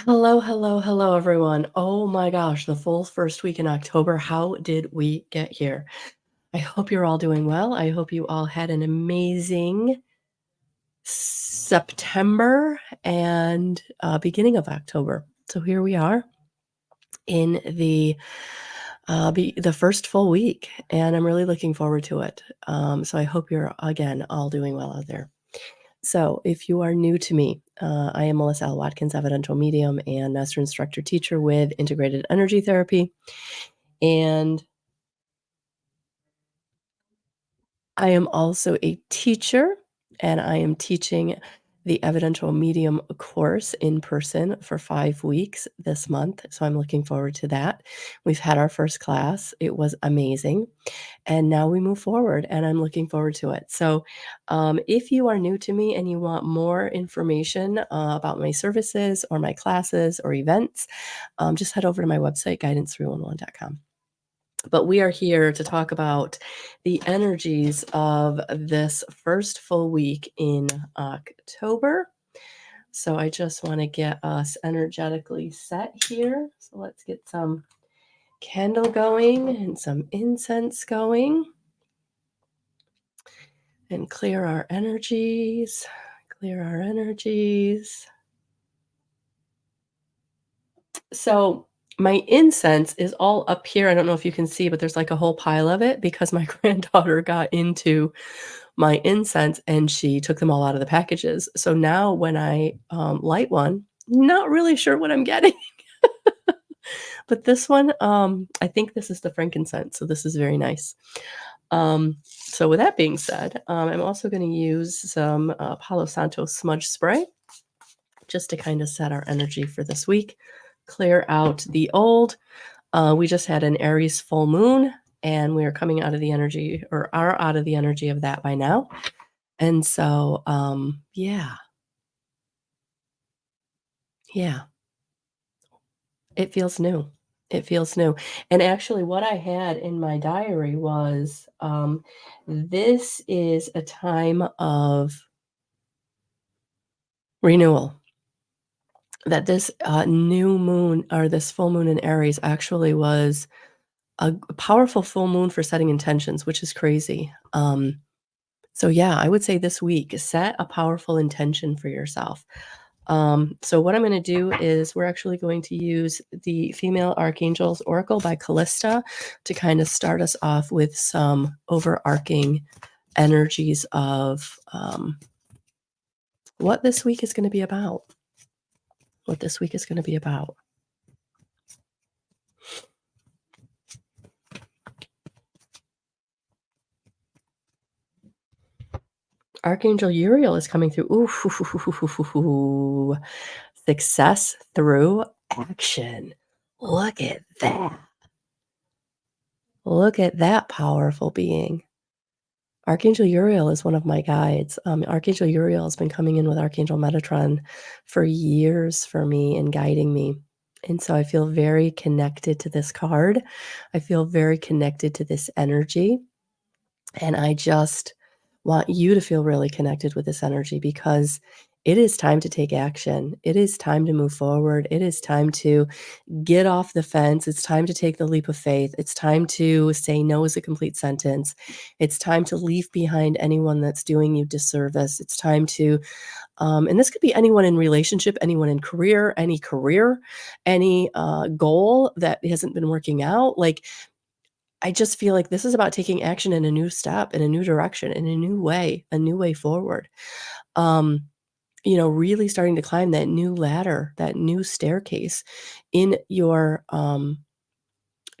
Hello, hello, hello, everyone. Oh my gosh, the full first week in October. How did we get here? I hope you're all doing well. I hope you all had an amazing September and beginning of October. So here we are in the first full week, and I'm really looking forward to it. So I hope you're again all doing well out there. So, if you are new to me, I am Melissa L. Watkins, evidential medium and master instructor teacher with integrated energy therapy. And I am also a teacher, and I am teaching the evidential medium course in person for 5 weeks this month. So, I'm looking forward to that. We've had our first class, it was amazing. And now we move forward, and I'm looking forward to it. So, if you are new to me and you want more information about my services or my classes or events, just head over to my website, guidance311.com. But we are here to talk about the energies of this first full week in October. So, I just want to get us energetically set here. So, let's get some candle going and some incense going. And clear our energies, clear our energies. So, my incense is all up here. I don't know if you can see, but there's like a whole pile of it because my granddaughter got into my incense and she took them all out of the packages. So now when I light one, not really sure what I'm getting. But this one, I think this is the frankincense. So this is very nice. So with that being said, I'm also going to use some Palo Santo smudge spray just to kind of set our energy for this week, clear out the old. We just had an Aries full moon, and we are coming out of the energy or are out of the energy of that by now. And so, yeah, it feels new. It feels new. And actually, what I had in my diary was this is a time of renewal. That this new moon or this full moon in Aries actually was a powerful full moon for setting intentions, which is crazy. So yeah, I would say this week, set a powerful intention for yourself. So what I'm going to do is we're actually going to use the Female Archangels Oracle by Callista to kind of start us off with some overarching energies of what this week is going to be about. What this week is going to be about. Archangel Uriel is coming through. Ooh, success through action. Look at that. Look at that powerful being. Archangel Uriel is one of my guides. Archangel Uriel has been coming in with Archangel Metatron for years for me and guiding me. And so I feel very connected to this card. I feel very connected to this energy. And I just want you to feel really connected with this energy because it is time to take action. It is time to move forward. It is time to get off the fence. It's time to take the leap of faith. It's time to say no is a complete sentence. It's time to leave behind anyone that's doing you disservice. It's time to, and this could be anyone in relationship, anyone in career, any goal that hasn't been working out. Like, I just feel like this is about taking action in a new step, in a new direction, in a new way forward. Um, really starting to climb that new ladder, that new staircase in your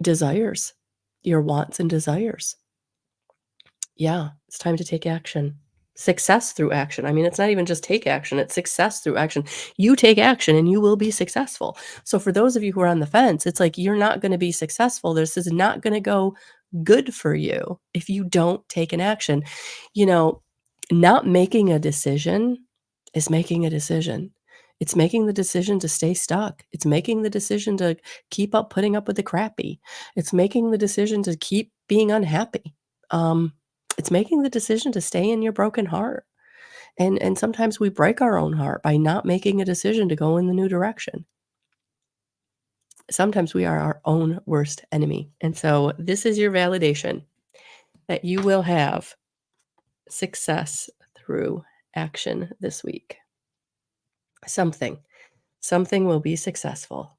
desires, your wants and desires. Yeah, it's time to take action. Success through action. I mean, it's not even just take action, it's success through action. You take action and you will be successful. So, for those of you who are on the fence, it's like you're not going to be successful. This is not going to go good for you if you don't take an action. You know, not making a decision is making a decision. It's making the decision to stay stuck. It's making the decision to keep up putting up with the crappy. It's making the decision to keep being unhappy. Um, it's making the decision to stay in your broken heart. And sometimes we break our own heart by not making a decision to go in the new direction. Sometimes we are our own worst enemy. And so this is your validation that you will have success through action this week. Something, something will be successful,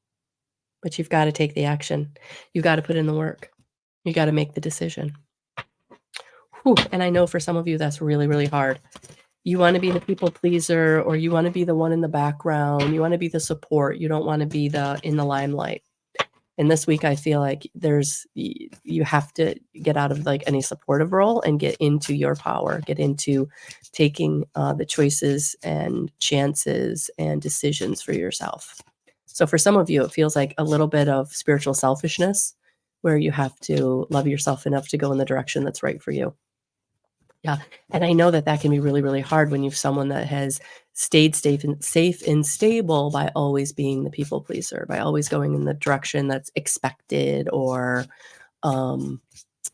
but you've got to take the action. You've got to put in the work. You got to make the decision. Whew. And I know for some of you, that's really, really hard. You want to be the people pleaser, or you want to be the one in the background. You want to be the support. You don't want to be the in the limelight. And this week, I feel like you have to get out of like any supportive role and get into your power, get into taking the choices and chances and decisions for yourself. So for some of you, it feels like a little bit of spiritual selfishness where you have to love yourself enough to go in the direction that's right for you. Yeah, and I know that that can be really, really hard when you've someone that has stayed safe and stable by always being the people pleaser, by always going in the direction that's expected or um,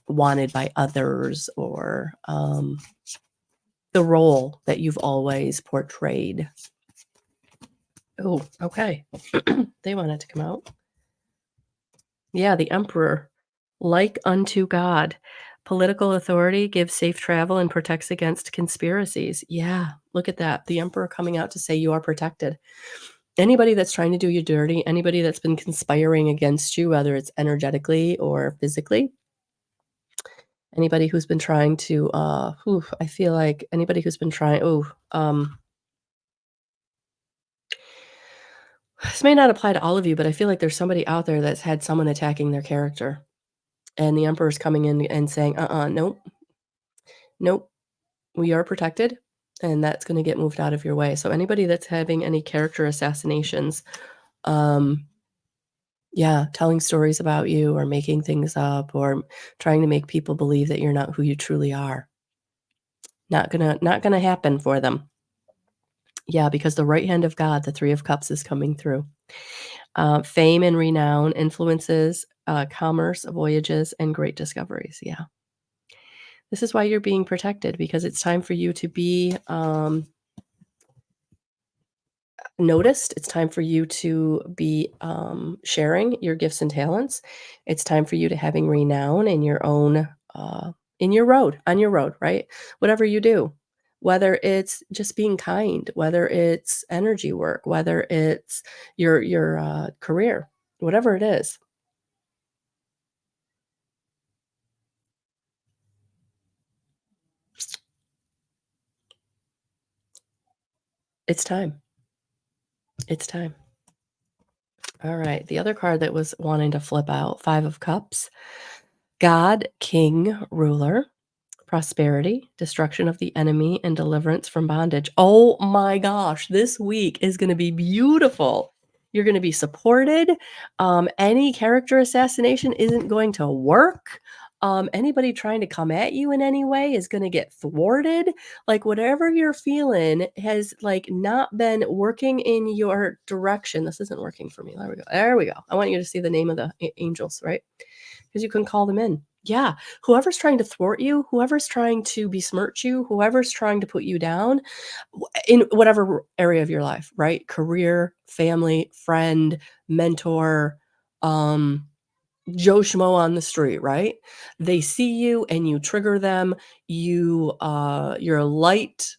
wanted by others, or the role that you've always portrayed. Oh, okay. They wanted to come out. Yeah, the emperor. Like unto God. Political authority gives safe travel and protects against conspiracies. Yeah, look at that. The emperor coming out to say you are protected. Anybody that's trying to do you dirty, anybody that's been conspiring against you, whether it's energetically or physically, anybody who's been trying to, I feel like anybody who's been trying, this may not apply to all of you, but I feel like there's somebody out there that's had someone attacking their character. And the emperor's coming in and saying, nope, nope, we are protected, and that's gonna get moved out of your way. So anybody that's having any character assassinations, um, yeah, telling stories about you or making things up or trying to make people believe that you're not who you truly are, not gonna happen for them. Yeah, because the right hand of God, the 3 of Cups, is coming through. Fame and renown, influences, commerce, voyages, and great discoveries. Yeah. This is why you're being protected, because it's time for you to be, noticed. It's time for you to be sharing your gifts and talents. It's time for you to having renown in your own in your road, on your road, right? Whatever you do, whether it's just being kind, whether it's energy work, whether it's your career, whatever it is, it's time. It's time. All right. The other card that was wanting to flip out, 5 of Cups, God, King, Ruler. Prosperity, destruction of the enemy, and deliverance from bondage. Oh my gosh, this week is gonna be beautiful. You're gonna be supported. Any character assassination isn't going to work. Anybody trying to come at you in any way is gonna get thwarted. Like, whatever you're feeling has, like, not been working in your direction. This isn't working for me. There we go. There we go. I want you to see the name of the angels, right? Because you can call them in. Yeah, whoever's trying to thwart you, whoever's trying to besmirch you, whoever's trying to put you down, in whatever area of your life, right? Career, family, friend, mentor, um, Joe Schmo on the street, right? They see you and you trigger them. Your light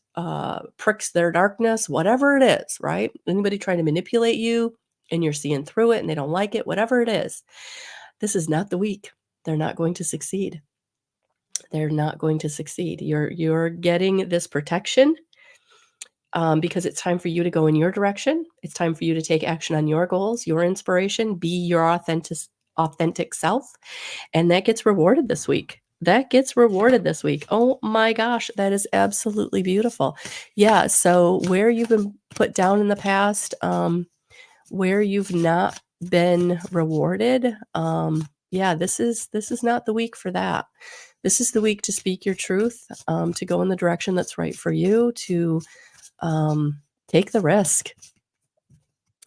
pricks their darkness, whatever it is, right? Anybody trying to manipulate you and you're seeing through it and they don't like it, whatever it is. This is not the week. They're not going to succeed. They're not going to succeed. You're getting this protection, because it's time for you to go in your direction. It's time for you to take action on your goals, your inspiration, be your authentic self, and that gets rewarded this week. That gets rewarded this week. Oh my gosh, that is absolutely beautiful. Yeah, so where you've been put down in the past, where you've not been rewarded, yeah, this is not the week for that. This is the week to speak your truth, to go in the direction that's right for you, to take the risk.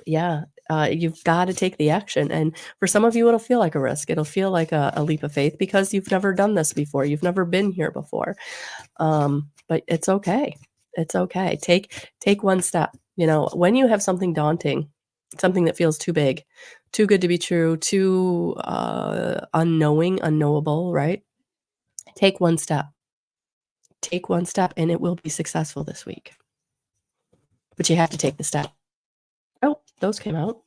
Yeah, you've got to take the action. And for some of you, it'll feel like a risk. It'll feel like a leap of faith because you've never done this before. You've never been here before. But it's okay. It's okay. Take one step. You know, when you have something daunting, something that feels too big, too good to be true, too, unknowable, right? Take one step. Take one step, and it will be successful this week, but you have to take the step. Oh, those came out.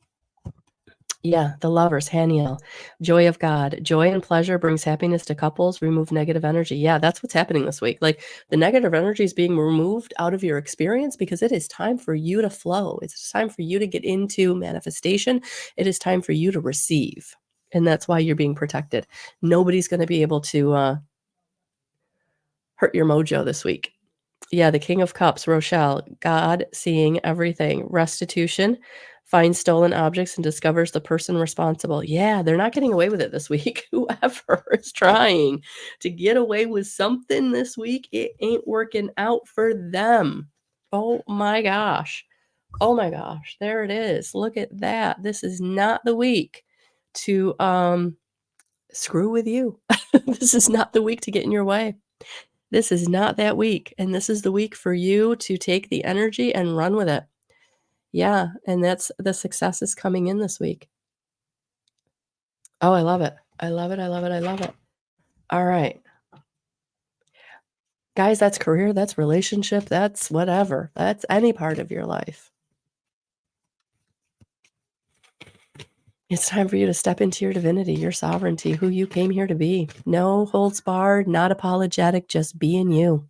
Yeah, the Lovers, Haniel, joy of God. Joy and pleasure brings happiness to couples, remove negative energy. Yeah, that's what's happening this week. Like, the negative energy is being removed out of your experience because it is time for you to flow. It's time for you to get into manifestation. It is time for you to receive, and that's why you're being protected. Nobody's gonna be able to, hurt your mojo this week. Yeah, the King of Cups, Rochelle, God seeing everything, restitution, finds stolen objects and discovers the person responsible. Yeah, they're not getting away with it this week. Whoever is trying to get away with something this week, it ain't working out for them. Oh my gosh. Oh my gosh. There it is. Look at that. This is not the week to screw with you. This is not the week to get in your way. This is not that week, and this is the week for you to take the energy and run with it. Yeah, and that's the success is coming in this week. Oh, I love it. I love it, I love it, I love it. Alright. Guys, that's career, that's relationship, that's whatever. That's any part of your life. It's time for you to step into your divinity, your sovereignty, who you came here to be. No holds barred, not apologetic, just being you.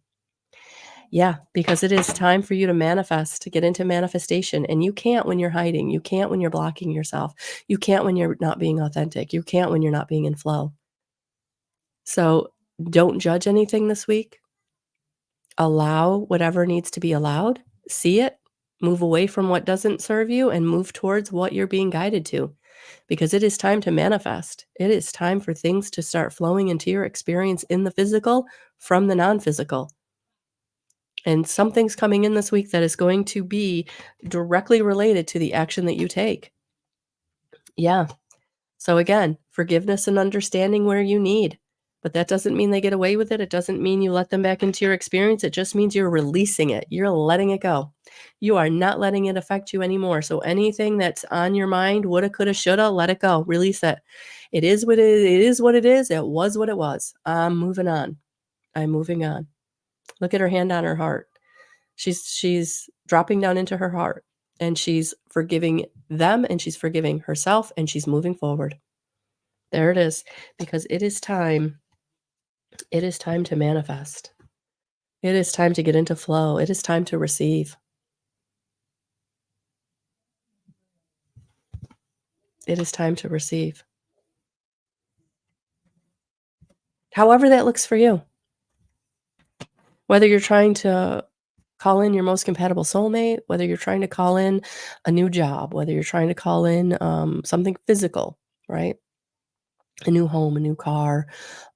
Yeah, because it is time for you to manifest, to get into manifestation, and you can't when you're hiding, you can't when you're blocking yourself, you can't when you're not being authentic, you can't when you're not being in flow. So, don't judge anything this week. Allow whatever needs to be allowed, see it, move away from what doesn't serve you, and move towards what you're being guided to, because it is time to manifest. It is time for things to start flowing into your experience in the physical from the non-physical. And something's coming in this week that is going to be directly related to the action that you take. Yeah. So again, forgiveness and understanding where you need. But that doesn't mean they get away with it. It doesn't mean you let them back into your experience. It just means you're releasing it. You're letting it go. You are not letting it affect you anymore. So anything that's on your mind, woulda, coulda, shoulda, let it go. Release it. It is what it is what it is. It was what it was. I'm moving on. I'm moving on. Look at her hand on her heart. She's dropping down into her heart, and she's forgiving them, and she's forgiving herself, and she's moving forward. There it is, because it is time to manifest. It is time to get into flow. It is time to receive. It is time to receive. However that looks for you. Whether you're trying to call in your most compatible soulmate, whether you're trying to call in a new job, whether you're trying to call in, something physical, right? A new home, a new car,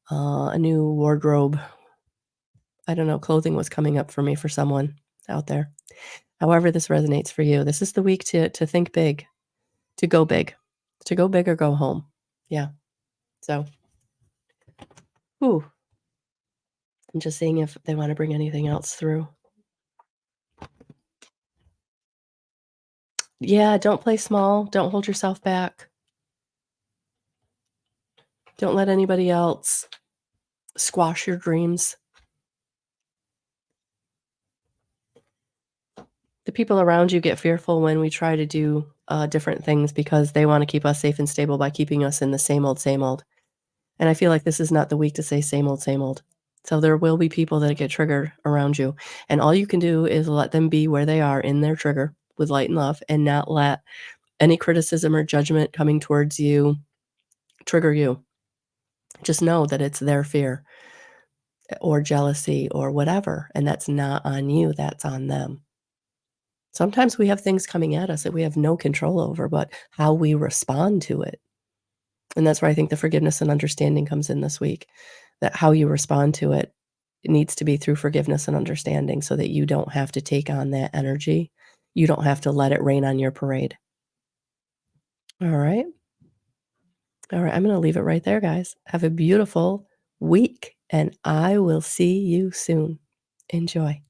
a new wardrobe. I don't know, clothing was coming up for me for someone out there. However this resonates for you, this is the week to think big, to go big. To go big or go home. Yeah. So, ooh, I'm just seeing if they wanna bring anything else through. Yeah, don't play small, don't hold yourself back. Don't let anybody else squash your dreams. The people around you get fearful when we try to do, different things because they wanna keep us safe and stable by keeping us in the same old, same old. And I feel like this is not the week to say same old, same old. So there will be people that get triggered around you, and all you can do is let them be where they are in their trigger with light and love, and not let any criticism or judgment coming towards you trigger you. Just know that it's their fear or jealousy or whatever, and that's not on you, that's on them. Sometimes we have things coming at us that we have no control over, but how we respond to it. And that's where I think the forgiveness and understanding comes in this week, that how you respond to it, it needs to be through forgiveness and understanding so that you don't have to take on that energy. You don't have to let it rain on your parade. All right. All right. I'm going to leave it right there, guys. Have a beautiful week, and I will see you soon. Enjoy.